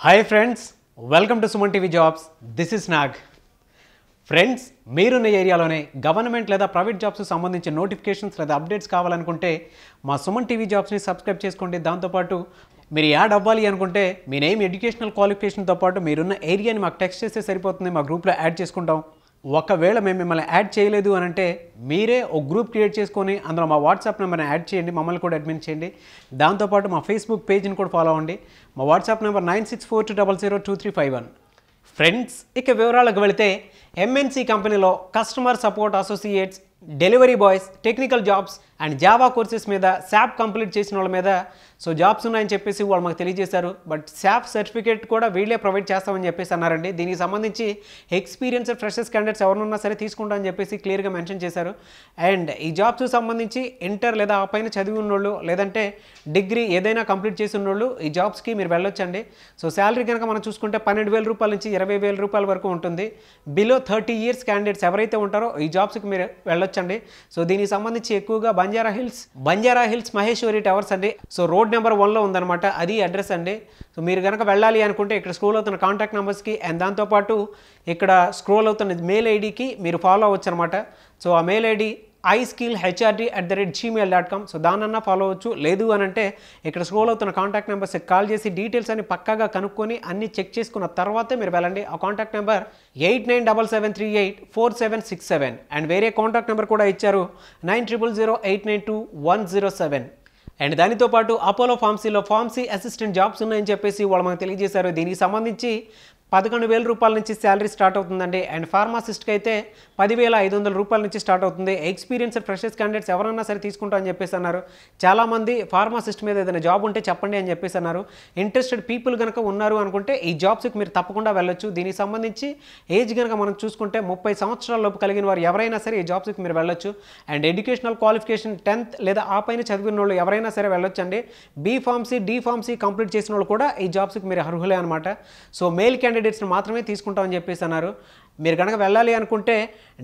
Hi friends, welcome to Suman TV jobs. This is Nag. Friends, మీరున్న ఏరియాలోనే government లేదా private jobs సంబంధించిన నోటిఫికేషన్స్ లేదా అప్డేట్స్ కావాలనుకుంటే మా సుమన్ టీవీ జాబ్స్ని సబ్స్క్రైబ్ చేసుకోండి. దాంతోపాటు మీరు యాడ్ అవ్వాలి అనుకుంటే మీ నేమ్, ఎడ్యుకేషనల్ క్వాలిఫికేషన్తో పాటు మీరున్న ఏరియాని మాకు టెక్స్ట్ చేస్తే సరిపోతుంది. మా గ్రూప్లో యాడ్ చేసుకుంటాం. ఒకవేళ మేము మిమ్మల్ని యాడ్ చేయలేదు అని అంటే మీరే ఒక గ్రూప్ క్రియేట్ చేసుకొని అందులో మా వాట్సాప్ నెంబర్ని యాడ్ చేయండి, మమ్మల్ని కూడా అడ్మిన్ చేయండి. దాంతోపాటు మా ఫేస్బుక్ పేజ్ని కూడా ఫాలో అవ్వండి. మా వాట్సాప్ నెంబర్ 9642002351. ఫ్రెండ్స్, ఇక వివరాలకు వెళితే ఎంఎన్సీ కంపెనీలో customer support associates, delivery boys, technical jobs and Java courses మీద శాప్ కంప్లీట్ చేసిన వాళ్ళ మీద జాబ్స్ ఉన్నాయని చెప్పేసి వాళ్ళు మాకు తెలియజేశారు. బట్ శాప్ సర్టిఫికేట్ కూడా వీళ్ళే ప్రొవైడ్ చేస్తామని చెప్పేసి అన్నారండి. దీనికి సంబంధించి ఎక్స్పీరియన్స్డ్ ఫ్రెషర్స్ క్యాండిడేట్స్ ఎవరున్నా సరే తీసుకుంటామని చెప్పేసి క్లియర్గా మెన్షన్ చేశారు. అండ్ ఈ జాబ్స్ సంబంధించి ఇంటర్ లేదా ఆ పైన చదివి ఉన్నోళ్ళు లేదంటే డిగ్రీ ఏదైనా కంప్లీట్ చేసి ఉన్నోళ్ళు ఈ జాబ్స్కి మీరు వెళ్ళొచ్చండి. శాలరీ కనుక మనం చూసుకుంటే 12,000 రూపాయల నుంచి 20,000 రూపాయల వరకు ఉంటుంది. బిలో 30 ఇయర్స్ క్యాండిడేట్స్ ఎవరైతే ఉంటారో ఈ జాబ్స్కి మీరు వెళ్ళొచ్చండి. దీనికి సంబంధించి ఎక్కువగా బంజారా హిల్స్ మహేశ్వరి టవర్స్ అండి. రోడ్ నెంబర్ 1లో ఉందన్నమాట, అది అడ్రస్ అండి. మీరు కనుక వెళ్ళాలి అనుకుంటే ఇక్కడ స్క్రోల్ అవుతున్న కాంటాక్ట్ నెంబర్స్కి అండ్ దాంతోపాటు ఇక్కడ స్క్రోల్ అవుతున్న మెయిల్ ఐడికి మీరు ఫాలో అవ్వచ్చు అనమాట. ఆ మెయిల్ ఐడి iskillhrd@gmail.com. దానన్నా ఫాలో అవ్వచ్చు. లేదు అని అంటే ఇక్కడ స్క్రోల్ అవుతున్న కాంటాక్ట్ నెంబర్స్ కాల్ చేసి డీటెయిల్స్ అన్ని పక్కాగా కనుక్కొని అన్ని చెక్ చేసుకున్న తర్వాతే మీరు వెళ్ళండి. ఆ కాంటాక్ట్ నెంబర్ 8977384767 అండ్ వేరే కాంటాక్ట్ నెంబర్ కూడా ఇచ్చారు 9008921107. అండ్ దానితో పాటు అపోలో ఫార్మసీలో ఫార్మసీ అసిస్టెంట్ జాబ్స్ ఉన్నాయని చెప్పేసి వాళ్ళు మనకు తెలియజేశారు. దీనికి సంబంధించి 11,000 రూపాయల నుంచి శాలరీ స్టార్ట్ అవుతుందండి. అండ్ ఫార్మాసిస్ట్కి అయితే 10,500 రూపాయల నుంచి స్టార్ట్ అవుతుంది. ఎక్స్పీరియన్స్డ్ ఫ్రెషర్స్ క్యాండిడేట్స్ ఎవరన్నా సరే తీసుకుంటా అని చెప్పేసి అన్నారు. చాలామంది ఫార్మాసిస్ట్ మీద ఏదైనా జాబ్ ఉంటే చెప్పండి అని చెప్పేసి అన్నారు. ఇంట్రెస్టెడ్ పీపుల్ కనుక ఉన్నారు అనుకుంటే ఈ జాబ్స్కి మీరు తప్పకుండా వెళ్ళొచ్చు. దీనికి సంబంధించి ఏజ్ కనుక మనం చూసుకుంటే 30 సంవత్సరాల లోపు కలిగిన వారు ఎవరైనా సరే ఈ జాబ్స్కి మీరు వెళ్ళొచ్చు. అండ్ ఎడ్యుకేషనల్ క్వాలిఫికేషన్ 10th లేదా ఆ పైన చదివిన వాళ్ళు ఎవరైనా సరే వెళ్ళొచ్చు అండి. B pharmacy, D pharmacy complete చేసిన వాళ్ళు కూడా ఈ జాబ్స్కి మీరు అర్హులే అనమాట. మేల్ క్యాండిడేట్స్ని మాత్రమే తీసుకుంటామని చెప్పేసి అన్నారు. మీరు కనుక వెళ్ళాలి అనుకుంటే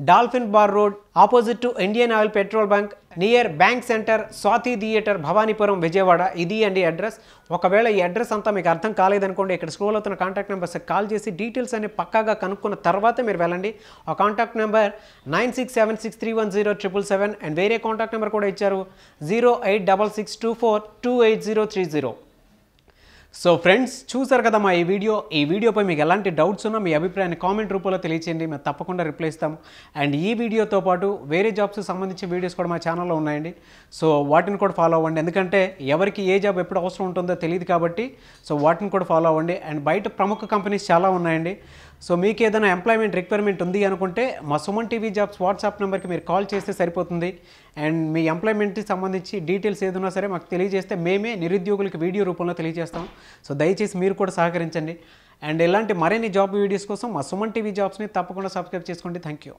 dolphin bar road opposite to Indian oil petrol bunk near bank centre, Swathi theatre, Bhavanipuram, Vijayawada, ఇది అండి అడ్రస్. ఒకవేళ ఈ అడ్రస్ అంతా మీకు అర్థం కాలేదనుకోండి ఇక్కడ స్క్రోల్ అవుతున్న కాంటాక్ట్ నెంబర్స్ కాల్ చేసి డీటెయిల్స్ అన్ని పక్కాగా కనుక్కున్న తర్వాతే మీరు వెళ్ళండి. ఆ కాంటాక్ట్ నెంబర్ 9676310777 అండ్ వేరే కాంటాక్ట్ నెంబర్ కూడా ఇచ్చారు 086624283030. ఫ్రెండ్స్, చూసారు కదా మా ఈ వీడియోపై మీకు ఎలాంటి డౌట్స్ ఉన్నా మీ అభిప్రాయాన్ని కామెంట్ రూపంలో తెలియచేయండి. మేము తప్పకుండా రిప్లై ఇస్తాము. అండ్ ఈ వీడియోతో పాటు వేరే జాబ్స్కి సంబంధించిన వీడియోస్ కూడా మా ఛానల్లో ఉన్నాయండి. వాటిని కూడా ఫాలో అవ్వండి. ఎందుకంటే ఎవరికి ఏ జాబ్ ఎప్పుడు అవసరం ఉంటుందో తెలియదు కాబట్టి వాటిని కూడా ఫాలో అవ్వండి. అండ్ బయట ప్రముఖ కంపెనీస్ చాలా ఉన్నాయండి. మీకు ఏదైనా ఎంప్లాయ్మెంట్ రిక్వైర్మెంట్ ఉంది అనుకుంటే మా సుమన్ టీవీ జాబ్స్ వాట్సాప్ నెంబర్కి మీరు కాల్ చేస్తే సరిపోతుంది. అండ్ మీ ఎంప్లాయ్మెంట్కి సంబంధించి డీటెయిల్స్ ఏదైనా సరే మాకు తెలియజేస్తే మేమే నిరుద్యోగులకు వీడియో రూపంలో తెలియజేస్తాం. దయచేసి మీరు కూడా సహకరించండి. అండ్ ఇలాంటి మరిన్ని జాబ్ వీడియోస్ కోసం మా సుమన్ టీవీ జాబ్స్ని తప్పకుండా సబ్స్క్రైబ్ చేసుకోండి. Thank you.